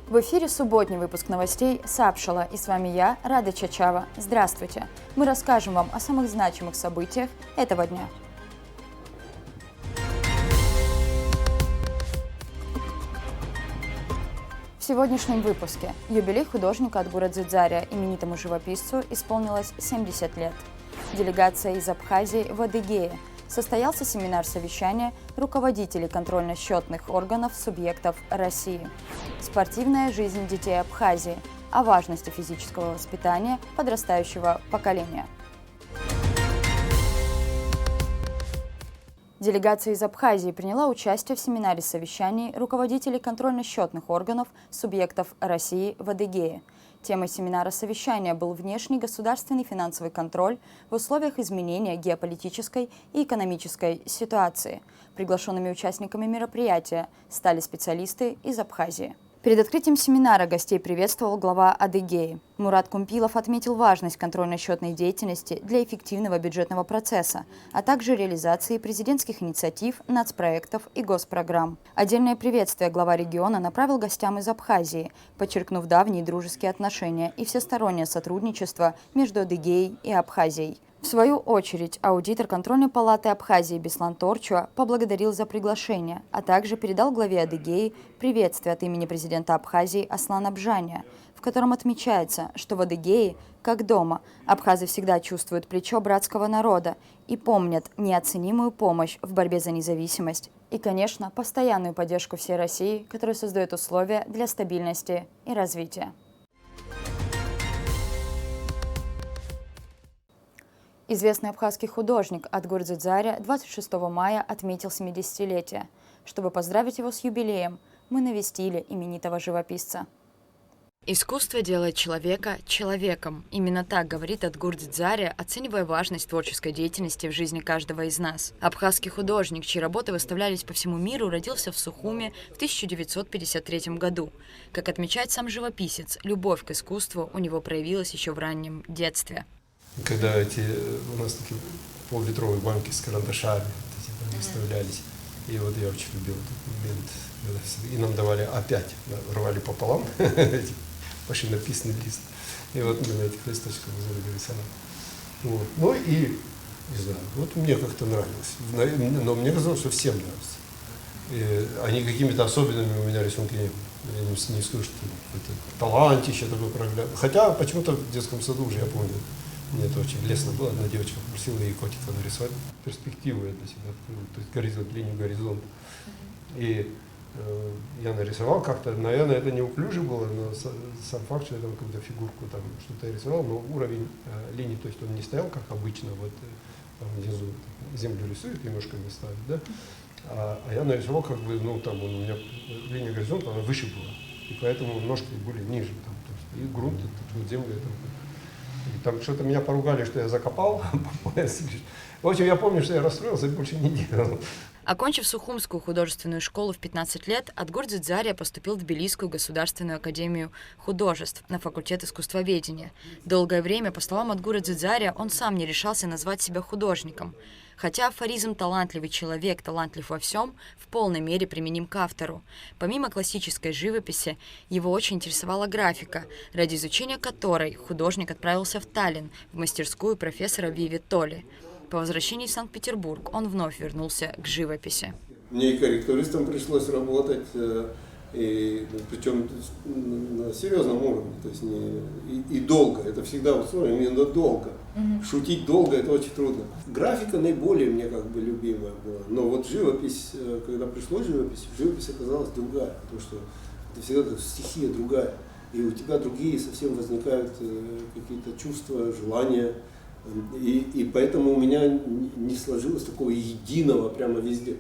В эфире субботний выпуск новостей «Сапшала», и с вами я, Рада Чачава. Здравствуйте! Мы расскажем вам о самых значимых событиях этого дня. В сегодняшнем выпуске юбилей художника Адгурадзидзария, именитому живописцу, исполнилось 70 лет. Делегация из Абхазии в Адыгее. Состоялся семинар-совещания руководителей контрольно-счетных органов субъектов России. Спортивная жизнь детей Абхазии. О важности физического воспитания подрастающего поколения. Делегация из Абхазии приняла участие в семинаре совещаний руководителей контрольно-счетных органов субъектов России в Адыгее. Темой семинара совещания был внешний государственный финансовый контроль в условиях изменения геополитической и экономической ситуации. Приглашенными участниками мероприятия стали специалисты из Абхазии. Перед открытием семинара гостей приветствовал глава Адыгеи. Мурат Кумпилов отметил важность контрольно-счетной деятельности для эффективного бюджетного процесса, а также реализации президентских инициатив, нацпроектов и госпрограмм. Отдельное приветствие глава региона направил гостям из Абхазии, подчеркнув давние дружеские отношения и всестороннее сотрудничество между Адыгеей и Абхазией. В свою очередь, аудитор контрольной палаты Абхазии Беслан Торчуа поблагодарил за приглашение, а также передал главе Адыгеи приветствие от имени президента Абхазии Аслана Бжания, в котором отмечается, что в Адыгее, как дома, абхазы всегда чувствуют плечо братского народа и помнят неоценимую помощь в борьбе за независимость и, конечно, постоянную поддержку всей России, которая создает условия для стабильности и развития. Известный абхазский художник Адгурадзидзария 26 мая отметил 70-летие. Чтобы поздравить его с юбилеем, мы навестили именитого живописца. Искусство делает человека человеком. Именно так говорит Адгурадзидзария, оценивая важность творческой деятельности в жизни каждого из нас. Абхазский художник, чьи работы выставлялись по всему миру, родился в Сухуме в 1953 году. Как отмечает сам живописец, любовь к искусству у него проявилась еще в раннем детстве. Когда у нас такие пол-литровые банки с карандашами выставлялись, и вот я очень любил этот момент, и нам давали опять, рвали пополам машинописный лист, и вот мы на этих листочках рисовали. Вот. Ну и, не знаю, вот мне как-то нравилось, но мне казалось, что всем нравится. И они какими-то особенными у меня рисунки не были. Я не скажу, что это талантище такое проявляется. Хотя почему-то в детском саду уже, я помню, мне это очень лестно было, одна девочка попросила ей котика нарисовать, перспективу я для себя открыл, то есть горизонт, линию горизонта. И я нарисовал как-то, наверное, это неуклюже было, но сам факт, что я там какую-то фигурку, там что-то рисовал, но уровень линии, то есть он не стоял, как обычно, вот там внизу землю рисует и ножками ставит, да? А я нарисовал как бы, ну там у меня линия горизонта, она выше была, и поэтому ножки были ниже, там, то есть, и грунт, вот земля, там что-то меня поругали, что я закопал. В общем, я помню, что я расстроился и больше не делал. Окончив Сухумскую художественную школу в 15 лет, Адгурадзидзария поступил в Тбилисскую государственную академию художеств на факультет искусствоведения. Долгое время, по словам Адгурадзидзария, он сам не решался назвать себя художником. Хотя афоризм «талантливый человек, талантлив во всем» в полной мере применим к автору. Помимо классической живописи, его очень интересовала графика, ради изучения которой художник отправился в Таллин, в мастерскую профессора Виви Толли. По возвращении в Санкт-Петербург он вновь вернулся к живописи. Мне и корректуристом пришлось работать, и, причем на серьезном уровне, то есть и долго, это всегда условие, именно долго. Шутить долго — это очень трудно. Графика наиболее мне как бы любимая была, но вот живопись, когда пришлось живопись оказалась другая, потому что это всегда стихия другая, и у тебя другие совсем возникают какие-то чувства, желания, и поэтому у меня не сложилось такого единого прямо везде.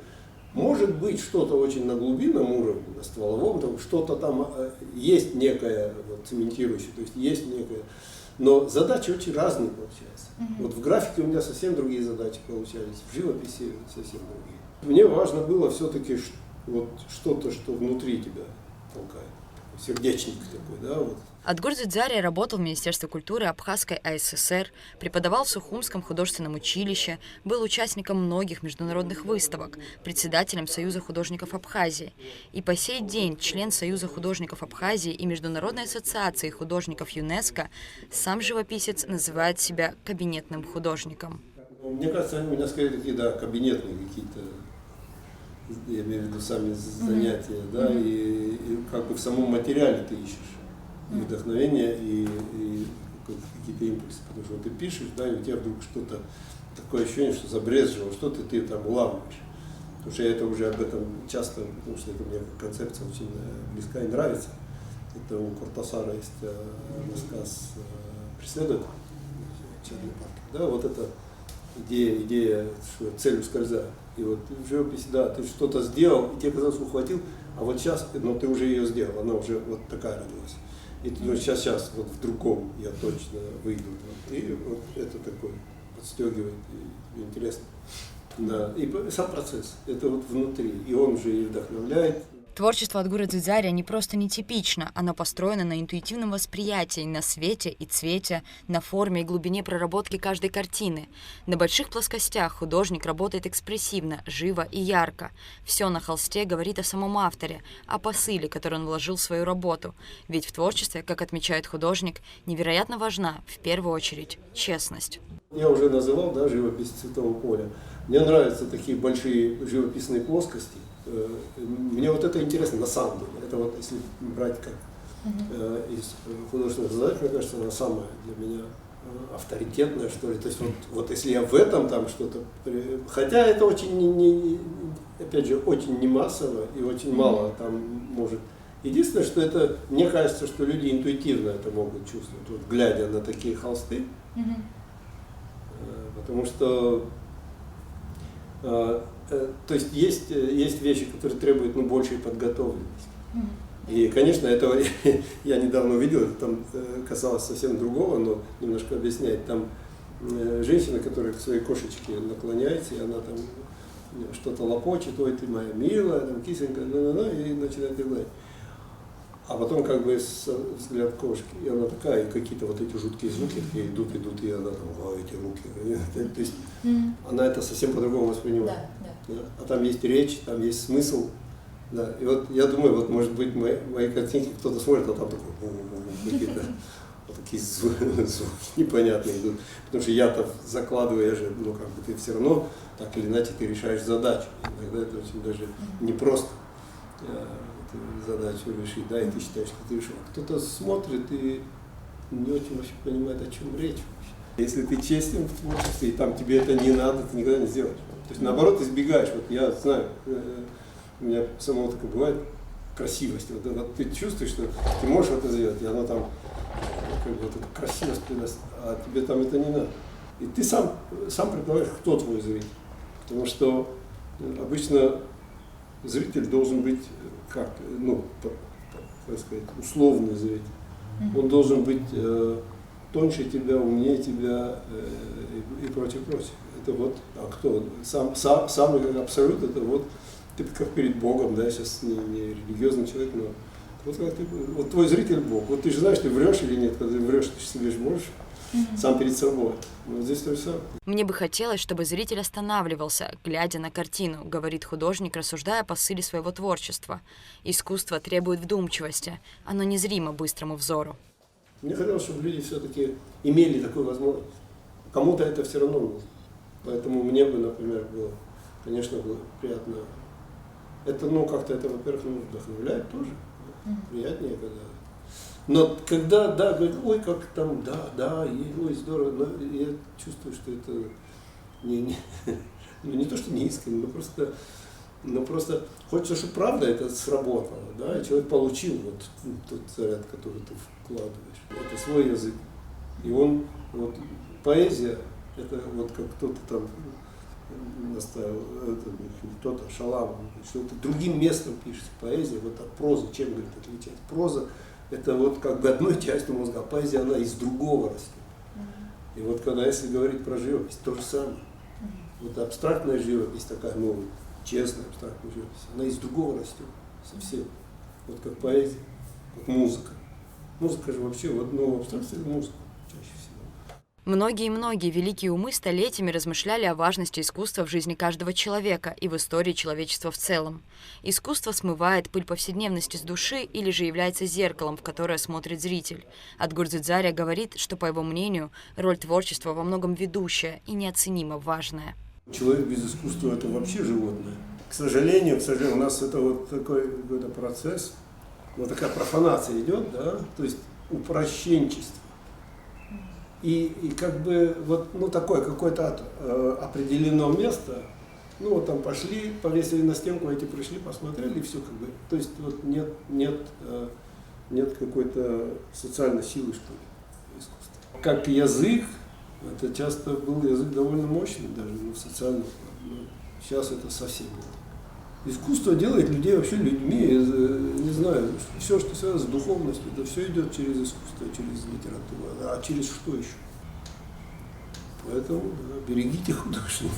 Может быть, что-то очень на глубинном уровне, на стволовом, там что-то там есть некое вот, цементирующее, то есть есть некое. Но задачи очень разные получаются. Вот в графике у меня совсем другие задачи получались, в живописи совсем другие. Мне важно было все-таки вот что-то, что внутри тебя толкает. сердечник такой, да, вот. Адгур Дзидзария работал в Министерстве культуры Абхазской АССР, преподавал в Сухумском художественном училище, был участником многих международных выставок, председателем Союза художников Абхазии. И по сей день член Союза художников Абхазии и Международной ассоциации художников ЮНЕСКО, сам живописец называет себя кабинетным художником. Мне кажется, они у меня скорее такие, да, кабинетные какие-то, я имею в виду сами занятия, да, и как бы в самом материале ты ищешь и вдохновение, и какие-то импульсы, потому что вот ты пишешь, да, и у тебя вдруг что-то, такое ощущение, что забрезжило, что-то ты там улавливаешь. Потому что я это уже об этом часто, потому что это мне концепция очень близка и нравится. Это у Кортасара есть рассказ «Преследователь» в Черной парке. Да, вот это идея, что цель ускользает. И вот в живописи, да, ты что-то сделал, и тебе казалось, ухватил, а вот сейчас, но ты уже ее сделал, она уже вот такая родилась. И ты думаешь, сейчас, вот в другом я точно выйду. И вот это такое подстегивает, и интересно. Да. И сам процесс, это вот внутри, и он же и вдохновляет. Творчество Адгура Дзидзария не просто нетипично, оно построено на интуитивном восприятии, на свете и цвете, на форме и глубине проработки каждой картины. На больших плоскостях художник работает экспрессивно, живо и ярко. Все на холсте говорит о самом авторе, о посыле, который он вложил в свою работу. Ведь в творчестве, как отмечает художник, невероятно важна, в первую очередь, честность. Я уже называл, да, живопись цветового поля. Мне нравятся такие большие живописные плоскости. Мне вот это интересно на самом деле. Это вот если брать как из художественных задач, мне кажется, она самая для меня авторитетная, что ли. То есть вот если я в этом там что-то... Хотя это очень, опять же, очень не массово и очень мало там может... Единственное, что это, мне кажется, что люди интуитивно это могут чувствовать, вот, глядя на такие холсты. Потому что... То есть есть вещи, которые требуют большей подготовленности. И, конечно, этого я недавно увидел, это там касалось совсем другого, но немножко объясняет. Там женщина, которая к своей кошечке наклоняется, и она там что-то лопочет, ой, ты моя милая, там кисенька, и начинает делать. А потом как бы взгляд кошки, и она такая, и какие-то вот эти жуткие звуки такие идут, и она там, эти руки. То есть она это совсем по-другому воспринимает. Да. А там есть речь, там есть смысл. Да. И вот я думаю, вот может быть мои картинки кто-то смотрит, а там такой, какие-то вот такие звуки непонятные идут. Потому что я-то закладываю, я же, как бы ты все равно, так или иначе, ты решаешь задачу. Иногда это очень даже непросто. Задачу решить, да, и ты считаешь, что ты решил. Кто-то смотрит и не очень вообще понимает, о чем речь вообще. Если ты честен в творчестве, и там тебе это не надо, ты никогда не сделаешь. То есть наоборот избегаешь. Вот я знаю, у меня самого такое бывает, красивость. Вот ты чувствуешь, что ты можешь это сделать, и оно там, как бы, вот эту красивость придаст, а тебе там это не надо. И ты сам предполагаешь, кто твой зритель. Потому что обычно зритель должен быть, как, так сказать, условный зритель. Он должен быть тоньше тебя, умнее тебя и прочее, прочее. Это вот, а кто? Самый абсолют, это вот, ты как перед Богом, да, сейчас не религиозный человек, но вот, как ты, вот твой зритель Бог. Вот ты же знаешь, ты врешь или нет, когда ты врешь, ты себе же можешь сам перед собой. Вот здесь то же самое. Мне бы хотелось, чтобы зритель останавливался, глядя на картину, говорит художник, рассуждая о посыле своего творчества. Искусство требует вдумчивости, оно незримо быстрому взору. Мне хотелось, чтобы люди все-таки имели такую возможность. Кому-то это все равно нужно. Поэтому мне бы, например, было, конечно, было приятно. Это, как-то это, во-первых, вдохновляет тоже. Приятнее, когда... Но когда, да, говорят, ой, как там, да, ой, здорово, но я чувствую, что это не то, что не искренне, но просто хочется, чтобы правда это сработало, да, и человек получил вот тот заряд, который ты вкладываешь. Это свой язык. И он, вот, поэзия, это вот как кто-то там наставил, кто-то Шаламов, что это другим местом пишется поэзия, вот от прозы, чем, говорит, отличается. Проза это вот как бы одной частью мозга, а поэзия она из другого растет. И вот когда, если говорить про живопись, то же самое. Вот абстрактная живопись такая, честная абстрактная живопись, она из другого растет, совсем. Вот как поэзия. Вот музыка. Музыка же вообще, вот, ну, в абстракции это музыка чаще всего. Многие великие умы столетиями размышляли о важности искусства в жизни каждого человека и в истории человечества в целом. Искусство смывает пыль повседневности с души или же является зеркалом, в которое смотрит зритель. Адгур Дзидзария говорит, что, по его мнению, роль творчества во многом ведущая и неоценимо важная. Человек без искусства – это вообще животное. К сожалению, у нас это вот такой какой-то процесс, вот такая профанация идет, да, то есть упрощенчество. И как бы вот, ну, такое какое-то определено место, ну, вот там пошли, повесили на стенку, эти пришли, посмотрели, и все как бы. То есть вот нет какой-то социальной силы, что ли, искусства. Как язык, это часто был язык довольно мощный даже, ну, в социальном плане. Сейчас это совсем нет. Искусство делает людей вообще людьми, не знаю, все, что связано с духовностью, это все идет через искусство, через литературу. А через что еще? Поэтому, да, берегите художников.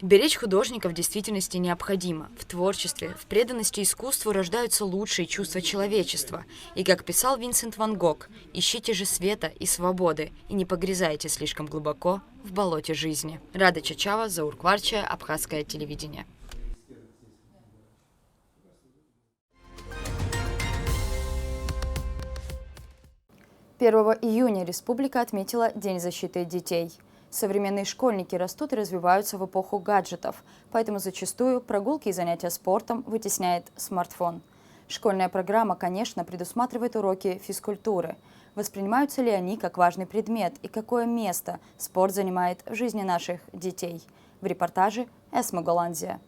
Беречь художника в действительности необходимо. В творчестве, в преданности искусству рождаются лучшие чувства человечества. И, как писал Винсент ван Гог, ищите же света и свободы, и не погрязайте слишком глубоко в болоте жизни. Рада Чачава, Заур Кварча, Абхазское телевидение. 1 июня республика отметила День защиты детей. Современные школьники растут и развиваются в эпоху гаджетов, поэтому зачастую прогулки и занятия спортом вытесняет смартфон. Школьная программа, конечно, предусматривает уроки физкультуры. Воспринимаются ли они как важный предмет и какое место спорт занимает в жизни наших детей? В репортаже Эсма Голландия.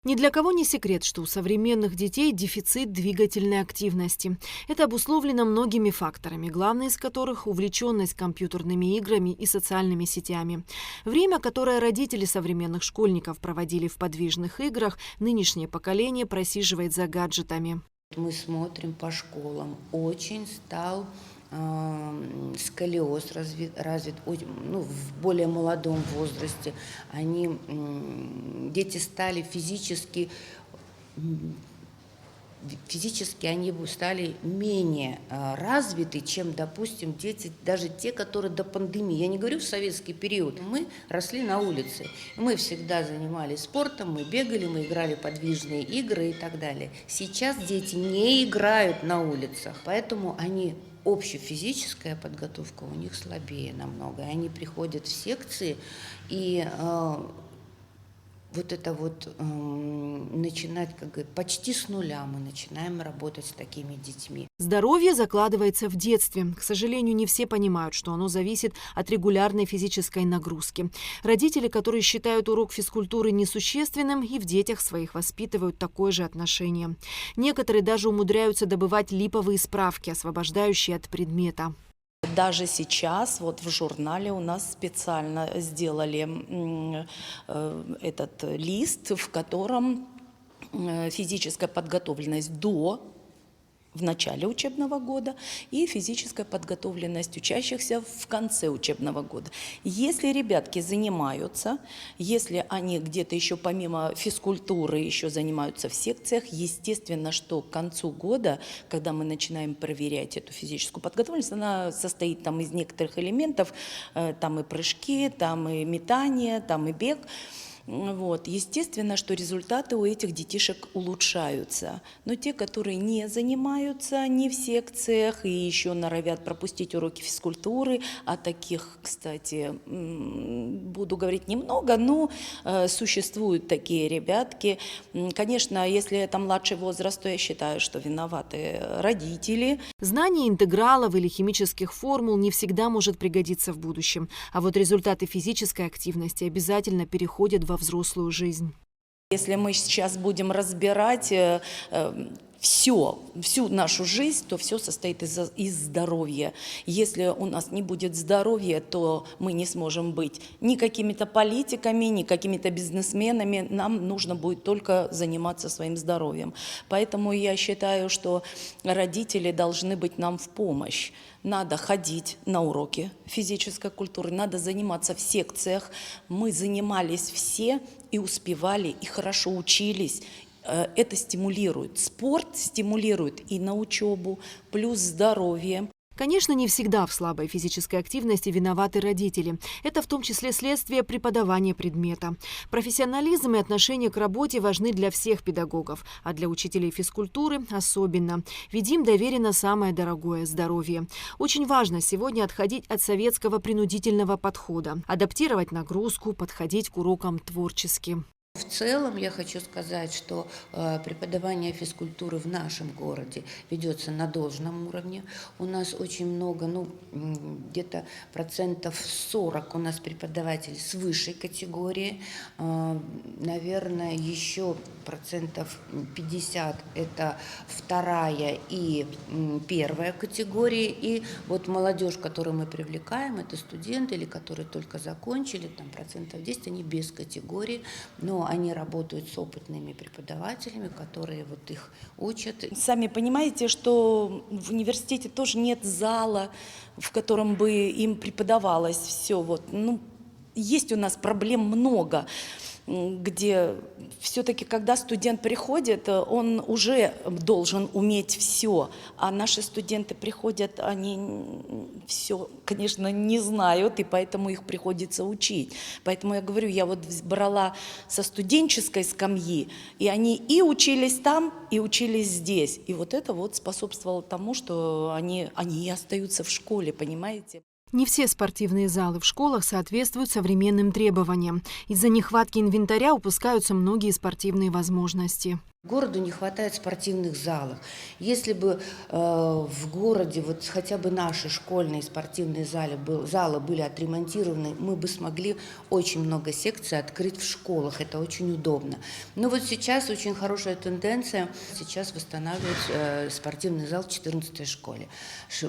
Ни для кого не секрет, что у современных детей дефицит двигательной активности. Это обусловлено многими факторами, главный из которых – увлеченность компьютерными играми и социальными сетями. Время, которое родители современных школьников проводили в подвижных играх, нынешнее поколение просиживает за гаджетами. Мы смотрим по школам. Очень стал сколиоз развит ну, в более молодом возрасте. Дети стали физически они стали менее развиты, чем, допустим, дети, даже те, которые до пандемии. Я не говорю в советский период. Мы росли на улице. Мы всегда занимались спортом, мы бегали, мы играли в подвижные игры и так далее. Сейчас дети не играют на улицах, поэтому общефизическая подготовка у них слабее намного. Они приходят в секции, и начинать, как говорят, почти с нуля мы начинаем работать с такими детьми. Здоровье закладывается в детстве. К сожалению, не все понимают, что оно зависит от регулярной физической нагрузки. Родители, которые считают урок физкультуры несущественным, и в детях своих воспитывают такое же отношение. Некоторые даже умудряются добывать липовые справки, освобождающие от предмета. Даже сейчас вот в журнале у нас специально сделали этот лист, в котором физическая подготовленность в начале учебного года и физическая подготовленность учащихся в конце учебного года. Если ребятки занимаются, если они где-то еще помимо физкультуры еще занимаются в секциях, естественно, что к концу года, когда мы начинаем проверять эту физическую подготовленность, она состоит там из некоторых элементов, там и прыжки, там и метание, там и бег. Естественно, что результаты у этих детишек улучшаются. Но те, которые не занимаются ни в секциях и еще норовят пропустить уроки физкультуры, а таких, кстати, буду говорить немного, но существуют такие ребятки. Конечно, если это младший возраст, то я считаю, что виноваты родители. Знание интегралов или химических формул не всегда может пригодиться в будущем. А вот результаты физической активности обязательно переходят во взрослую жизнь. Если мы сейчас будем разбирать всю нашу жизнь, то все состоит из здоровья. Если у нас не будет здоровья, то мы не сможем быть ни какими-то политиками, ни какими-то бизнесменами. Нам нужно будет только заниматься своим здоровьем. Поэтому я считаю, что родители должны быть нам в помощь. Надо ходить на уроки физической культуры, надо заниматься в секциях. Мы занимались все и успевали, и хорошо учились. это стимулирует. Спорт стимулирует и на учебу, плюс здоровье. Конечно, не всегда в слабой физической активности виноваты родители. Это в том числе следствие преподавания предмета. Профессионализм и отношение к работе важны для всех педагогов, а для учителей физкультуры особенно. Ведь им доверено самое дорогое – здоровье. Очень важно сегодня отходить от советского принудительного подхода, адаптировать нагрузку, подходить к урокам творчески. В целом я хочу сказать, что преподавание физкультуры в нашем городе ведется на должном уровне. У нас очень много, где-то 40% у нас преподавателей с высшей категории. Наверное, еще 50% это вторая и первая категории. И вот молодежь, которую мы привлекаем, это студенты, или которые только закончили, там 10%, они без категории, но они работают с опытными преподавателями, которые вот их учат. Сами понимаете, что в университете тоже нет зала, в котором бы им преподавалось все. Есть у нас проблем много, где все-таки, когда студент приходит, он уже должен уметь все, а наши студенты приходят, они все, конечно, не знают, и поэтому их приходится учить. Поэтому я говорю, я вот брала со студенческой скамьи, и они и учились там, и учились здесь. И вот это вот способствовало тому, что они и остаются в школе, понимаете? Не все спортивные залы в школах соответствуют современным требованиям. Из-за нехватки инвентаря упускаются многие спортивные возможности. Городу не хватает спортивных залов. Если бы в городе вот хотя бы наши школьные спортивные залы были отремонтированы, мы бы смогли очень много секций открыть в школах. Это очень удобно. Но вот сейчас очень хорошая тенденция. Сейчас восстанавливают спортивный зал в 14-й школе.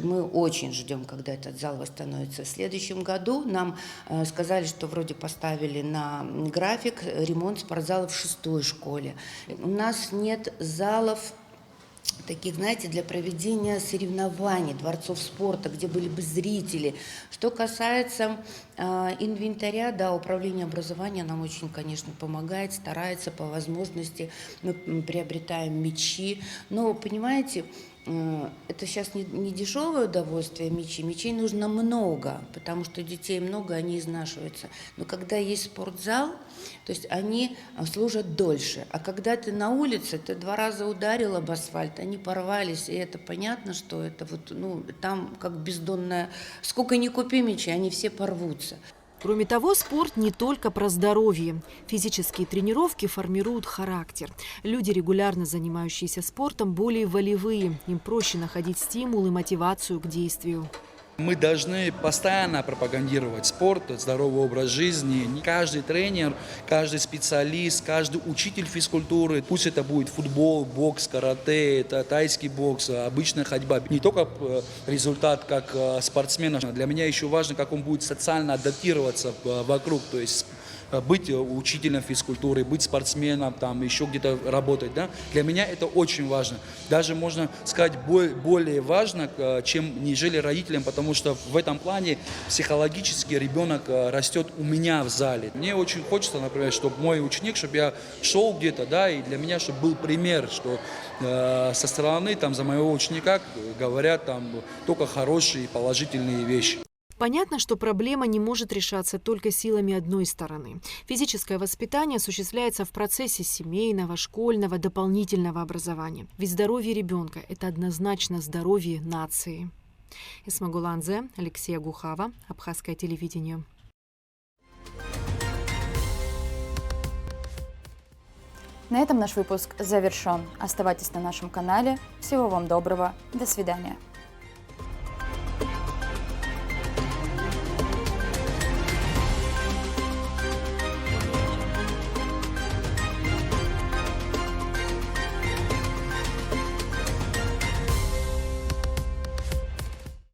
Мы очень ждем, когда этот зал восстановится. В следующем году нам сказали, что вроде поставили на график ремонт спортзала в 6-й школе. У нас нет залов таких, знаете, для проведения соревнований, дворцов спорта, где были бы зрители. Что касается инвентаря, да, управление образования нам очень, конечно, помогает, старается по возможности. Мы приобретаем мячи. Но, понимаете, это сейчас не дешевое удовольствие мячей. Мячей нужно много, потому что детей много, они изнашиваются. Но когда есть спортзал, то есть они служат дольше. А когда ты на улице, ты 2 раза ударил об асфальт, они порвались, и это понятно, что это вот, там как бездонная... Сколько ни купи мячей, они все порвутся. Кроме того, спорт не только про здоровье. Физические тренировки формируют характер. Люди, регулярно занимающиеся спортом, более волевые. Им проще находить стимул и мотивацию к действию. Мы должны постоянно пропагандировать спорт, здоровый образ жизни. Каждый тренер, каждый специалист, каждый учитель физкультуры, пусть это будет футбол, бокс, карате, это тайский бокс, обычная ходьба. Не только результат как спортсмена. Для меня еще важно, как он будет социально адаптироваться вокруг, то есть быть учителем физкультуры, быть спортсменом, там еще где-то работать. Да? Для меня это очень важно. Даже, можно сказать, более важно, чем нежели родителям, потому что в этом плане психологически ребенок растет у меня в зале. Мне очень хочется, например, чтобы мой ученик, чтобы я шел где-то, да, и для меня, чтобы был пример, что со стороны там, за моего ученика говорят там, только хорошие положительные вещи. Понятно, что проблема не может решаться только силами одной стороны. Физическое воспитание осуществляется в процессе семейного, школьного, дополнительного образования. Ведь здоровье ребенка – это однозначно здоровье нации. Исмагуланзе, Алексея Гухава, Абхазское телевидение. На этом наш выпуск завершен. Оставайтесь на нашем канале. Всего вам доброго. До свидания.